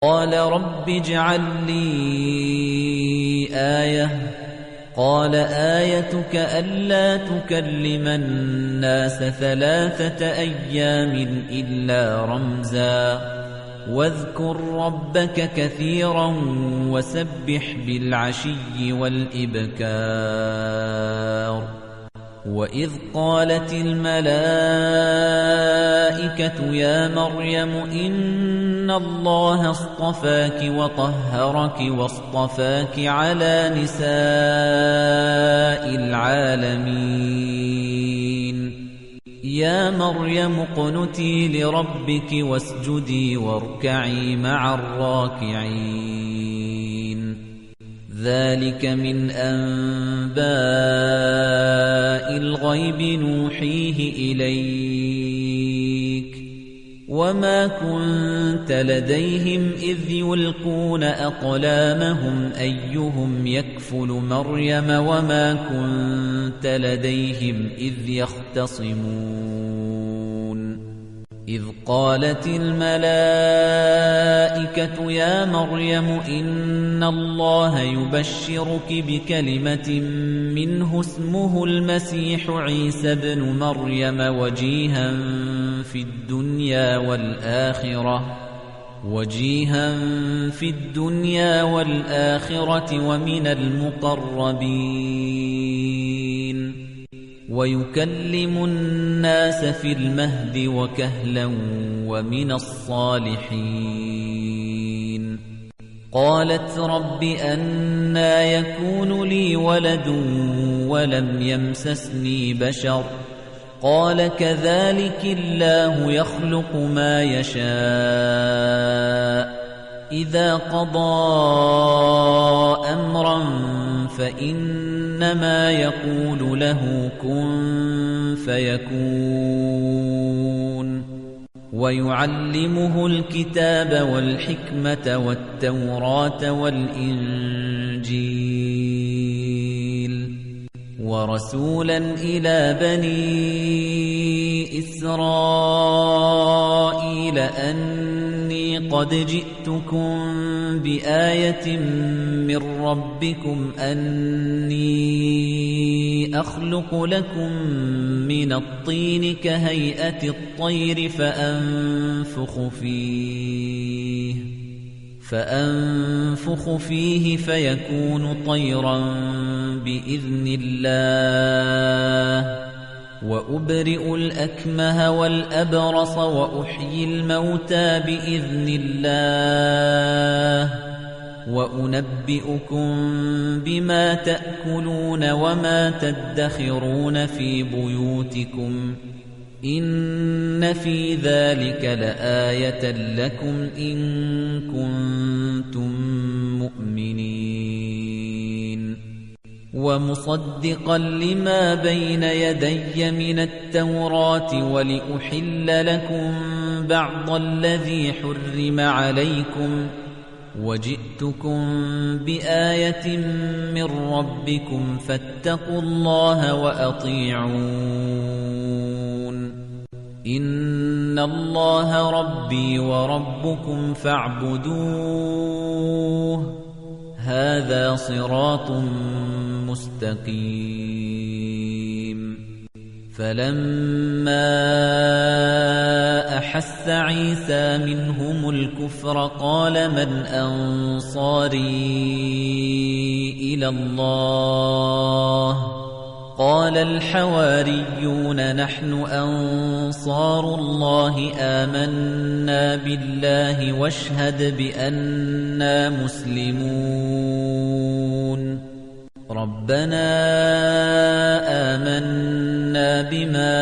قَالَ رَبِّ اجْعَل لِّي آيَةً ۖ قَالَ آيَتُكَ أَلَّا تُكَلِّمَ النَّاسَ 3 أيَّامٍ إِلَّا رَمْزًا ۗ وَاذْكُر رَّبَّكَ كَثِيرًا وَسَبِّحْ بِالْعَشِيِّ وَالْإِبْكَارِ. وَإِذْ قَالَتِ الْمَلَائِكَةُ يَا مَرْيَمُ إِنَّ اللَّهَ اصْطَفَاكِ وَطَهَّرَكِ وَاصْطَفَاكِ عَلَىٰ نِسَاءِ الْعَالَمِينَ يَا مَرْيَمُ اقْنُتِي لِرَبِّكِ وَاسْجُدِي وَارْكَعِي مَعَ الرَّاكِعِينَ ذَلِكَ مِنْ أَنبَاءِ الْغَيْبِ نُوحِيهِ إِلَيْكَ ۖ وَمَا كُنتَ لَدَيْهِمْ إِذْ يُلْقُونَ أَقْلَامَهُمْ أَيُّهُمْ يَكْفُلُ مَرْيَمَ وَمَا كُنتَ لَدَيْهِمْ إِذْ يَخْتَصِمُونَ إِذْ قَالَتِ الْمَلَائِكَةُ يَا مَرْيَمُ إِنَّ اللَّهَ يُبَشِّرُكِ بِكَلِمَةٍ مِّنْهُ اسْمُهُ الْمَسِيحُ عِيسَى ابْنُ مَرْيَمَ وَجِيهًا في الدُّنْيَا وَالْآخِرَةِ وَمِنَ الْمُقَرَّبِينَ وَيُكَلِّمُ النَّاسَ فِي الْمَهْدِ وَكَهْلًا وَمِنَ الصَّالِحِينَ قَالَتْ رَبِّ أَنَّىٰ يَكُونُ لِي وَلَدٌ وَلَمْ يَمْسَسْنِي بَشَرٌ قَالَ كَذَٰلِكِ اللَّهُ يَخْلُقُ مَا يَشَاءُ إِذَا قَضَىٰ أَمْرًا فَإِنَّمَا يَقُولُ لَهُ كُن فَيَكُونُ وَيُعَلِّمُهُ الْكِتَابَ وَالْحِكْمَةَ وَالتَّوْرَاةَ وَالْإِنجِيلَ وَرَسُولًا إِلَىٰ بَنِي إِسْرَائِيلَ أَنِّي قَدْ جِئْتُكُم بِآيَةٍ مِّن رَّبِّكُمْ أَنِّي أَخْلُقُ لَكُم مِّنَ الطِّينِ كَهَيْئَةِ الطَّيْرِ فَأَنفُخُ فِيهِ فَيَكُونُ طَيْرًا بِإِذْنِ اللَّهِ وَأُبْرِئُ الْأَكْمَهَ وَالْأَبْرَصَ وَأُحْيِي الْمَوْتَىٰ بِإِذْنِ اللَّهِ وَأُنَبِّئُكُم بِمَا تَأْكُلُونَ وَمَا تَدَّخِرُونَ في بُيُوتِكُمْ إِنَّ فِي ذَلِكَ لَآيَةً لَّكُمْ إِن كُنتُم مُّؤْمِنِينَ وَمُصَدِّقًا لِّمَا بَيْنَ يَدَيَّ مِنَ التَّوْرَاةِ وَلِأُحِلَّ لَكُم بَعْضَ الَّذِي حُرِّمَ عَلَيْكُمْ وَجِئْتُكُم بِآيَةٍ مِّن رَّبِّكُمْ فَاتَّقُوا اللَّهَ وَأَطِيعُونِ إِنَّ اللَّهَ رَبِّي وَرَبُّكُمْ فَاعْبُدُوهُ هَذَا صِرَاطٌ مُّسْتَقِيمٌ فَلَمَّا أَحَسَّ عِيسَىٰ مِنْهُمُ الْكُفْرَ قَالَ مَنْ أَنصَارِي إِلَى اللَّهِ قَالَ الْحَوَارِيُّونَ نَحْنُ أَنصَارُ اللَّهِ آمَنَّا بِاللَّهِ واشهد بِأَنَّا مُسْلِمُونَ رَبَّنَا آمَنَّا بِمَا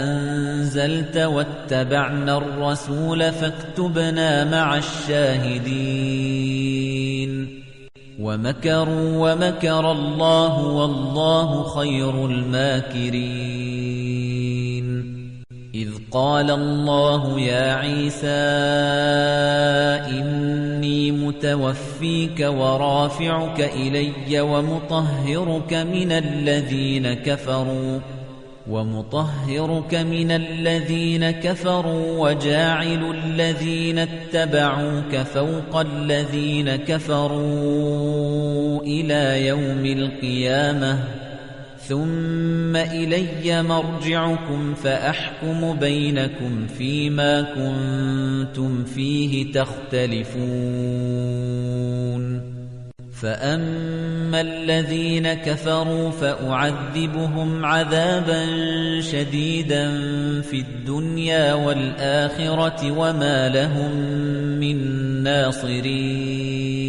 أَنزَلْتَ وَاتَّبَعْنَا الرَّسُولَ فَاكْتُبْنَا مَعَ الشَّاهِدِينَ وَمَكَرُوا وَمَكَرَ اللَّهُ وَاللَّهُ خَيْرُ الْمَاكِرِينَ إِذْ قَالَ اللَّهُ يَا عِيسَىٰ إِنِّي مُتَوَفِّيكَ وَرَافِعُكَ إِلَيَّ وَمُطَهِّرُكَ مِنَ الَّذِينَ كَفَرُوا ومطهرك من الذين كفروا وجاعل الذين اتبعوك فوق الذين كفروا إلى يوم القيامة ثم إلي مرجعكم فأحكم بينكم فيما كنتم فيه تختلفون فأما الذين كفروا فأعذبهم عذابا شديدا في الدنيا والآخرة وما لهم من ناصرين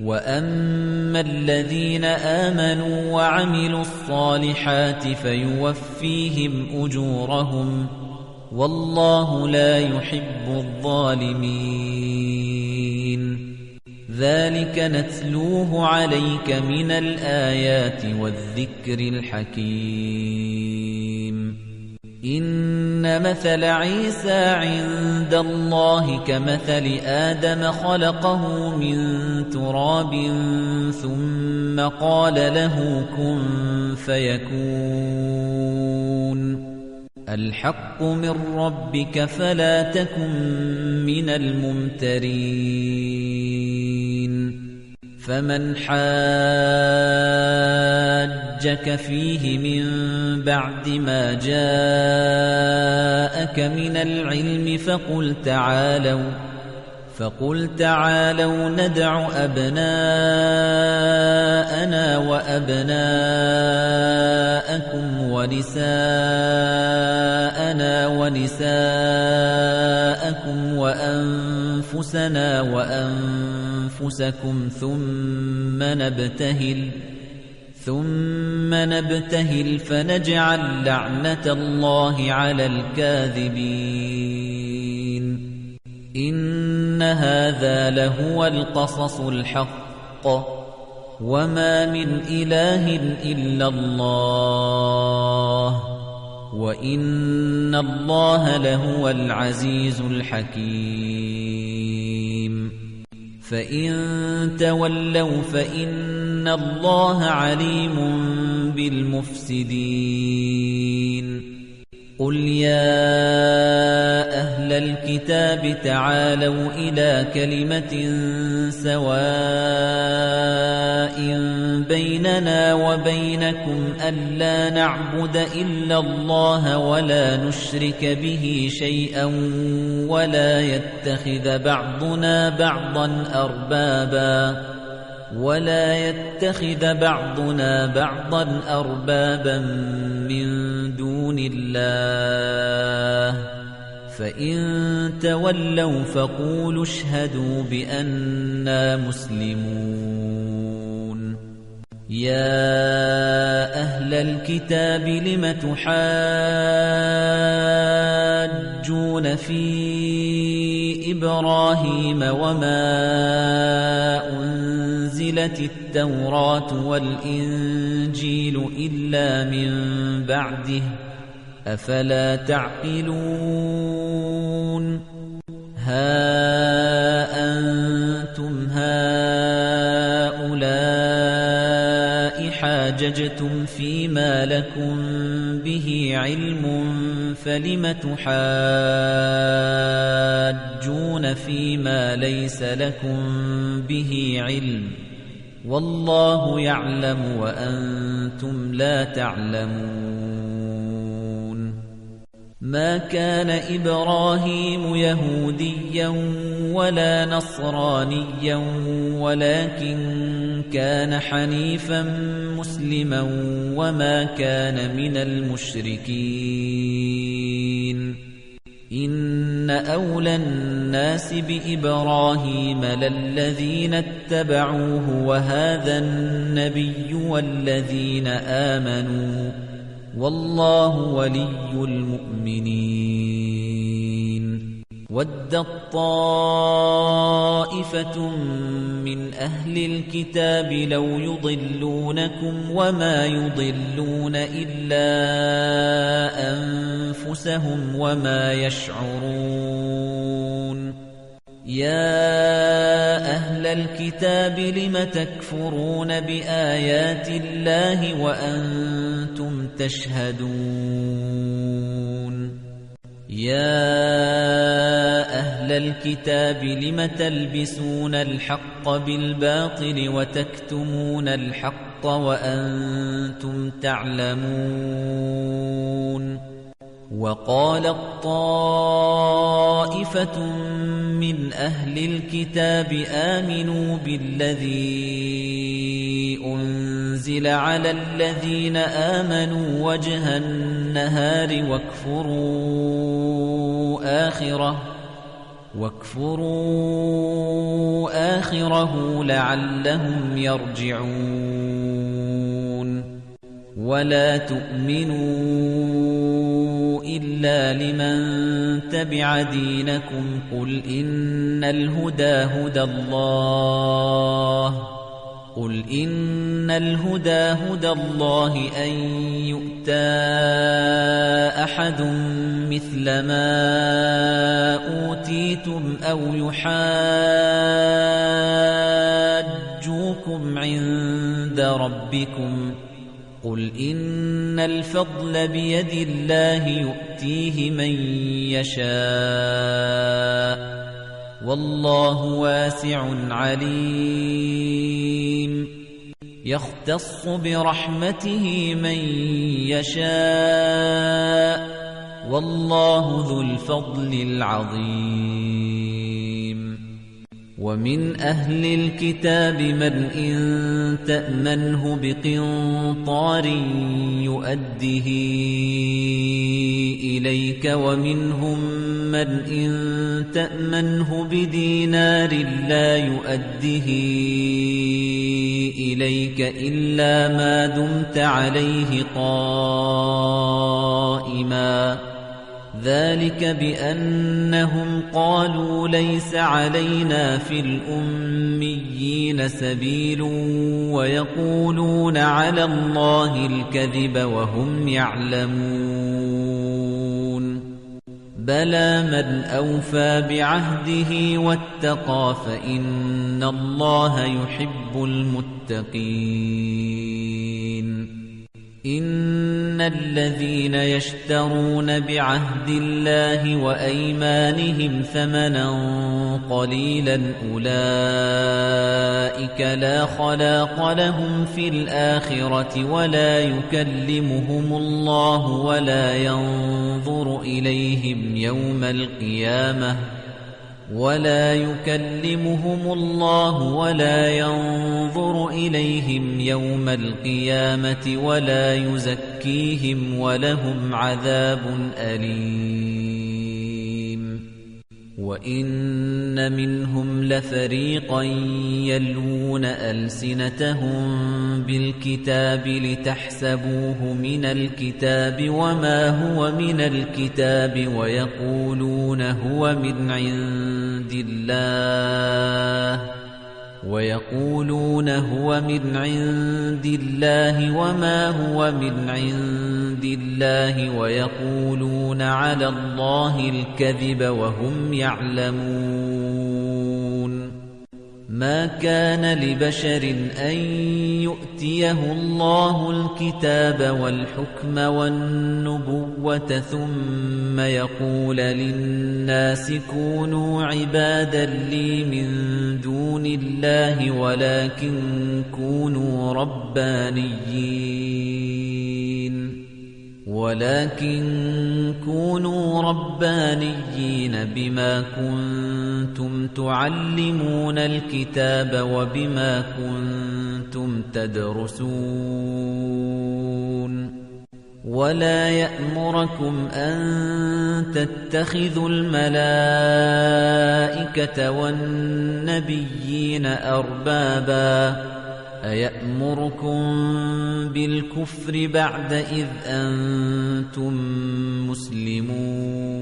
وأما الذين آمنوا وعملوا الصالحات فيوفيهم أجورهم والله لا يحب الظالمين ذلك نتلوه عليك من الآيات والذكر الحكيم إن مثل عيسى عند الله كمثل آدم خلقه من تراب ثم قال له كن فيكون الحق من ربك فلا تكن من الممترين فمن حاجك فيه من بعد ما جاءك من العلم فقل تعالوا ندع أبناءنا وأبناءكم ونساءنا ونساءكم وأنفسنا وأنفسكم ثم نبتهل فنجعل لعنة الله على الكاذبين إن هذا لهو القصص الحق وما من إله إلا الله وإن الله لهو العزيز الحكيم فإن تولوا فإن الله عليم بالمفسدين قل يا أهل الكتاب تعالوا إلى كلمة سواء بيننا وبينكم ألا نعبد إلا الله ولا نشرك به شيئا ولا يتخذ بعضنا بعضا أربابا من دون الله فإن تولوا فقولوا اشهدوا بأننا مسلمون يا أهل الكتاب لم تحاجون في إبراهيم وما أنزلت التوراة والإنجيل إلا من بعده أفلا تعقلون ها أنتم هؤلاء حاججتم فيما لكم به علم فلم تحاجون فيما ليس لكم به علم والله يعلم وأنتم لا تعلمون ما كان إبراهيم يهوديا ولا نصرانيا ولكن كان حنيفا مسلما وما كان من المشركين إن أولى الناس بإبراهيم للذين اتبعوه وهذا النبي والذين آمنوا والله ولي المؤمنين ودت طائفة من أهل الكتاب لو يضلونكم وما يضلون إلا أنفسهم وما يشعرون يا أهل الكتاب لم تكفرون بآيات الله وأنتم تشهدون يا أهل الكتاب لم تلبسون الحق بالباطل وتكتمون الحق وأنتم تعلمون وقالت طائفة من أهل الكتاب آمنوا بالذي أنزل على الذين آمنوا وجه النهار واكفروا آخره لعلهم يرجعون ولا تؤمنوا إلا لمن تبع دينكم قل إن الهدى هدى الله أن يؤتى أحد مثل ما أوتيتم أو يحاجوكم عند ربكم قل إن الفضل بيد الله يؤتيه من يشاء والله واسع عليم يختص برحمته من يشاء والله ذو الفضل العظيم ومن أهل الكتاب من إن تأمنه بقنطار يؤده إليك ومنهم من إن تأمنه بدينار لا يؤده إليك إلا ما دمت عليه قائما ذلك بأنهم قالوا ليس علينا في الأميين سبيل ويقولون على الله الكذب وهم يعلمون بلى من أوفى بعهده واتقى فإن الله يحب المتقين إن الذين يشترون بعهد الله وأيمانهم ثمنا قليلا أولئك لا خلاق لهم في الآخرة ولا يكلمهم الله ولا ينظر إليهم يوم القيامة ولا ولا يزكيهم ولهم عذاب أليم وإن منهم لفريقا يلوون ألسنتهم بالكتاب لتحسبوه من الكتاب وما هو من الكتاب ويقولون هو من عند الله وما هو من عند الله ويقولون على الله الكذب وهم يعلمون ما كان لبشر أن يؤتيه الله الكتاب والحكم والنبوة ثم يقول للناس كونوا عبادا لي من دون الله ولكن كونوا ربانيين بما كنتم تعلمون الكتاب وبما كنتم تدرسون ولا يأمركم أن تتخذوا الملائكة والنبيين أربابا أيأمركم بالكفر بعد إذ أنتم مسلمون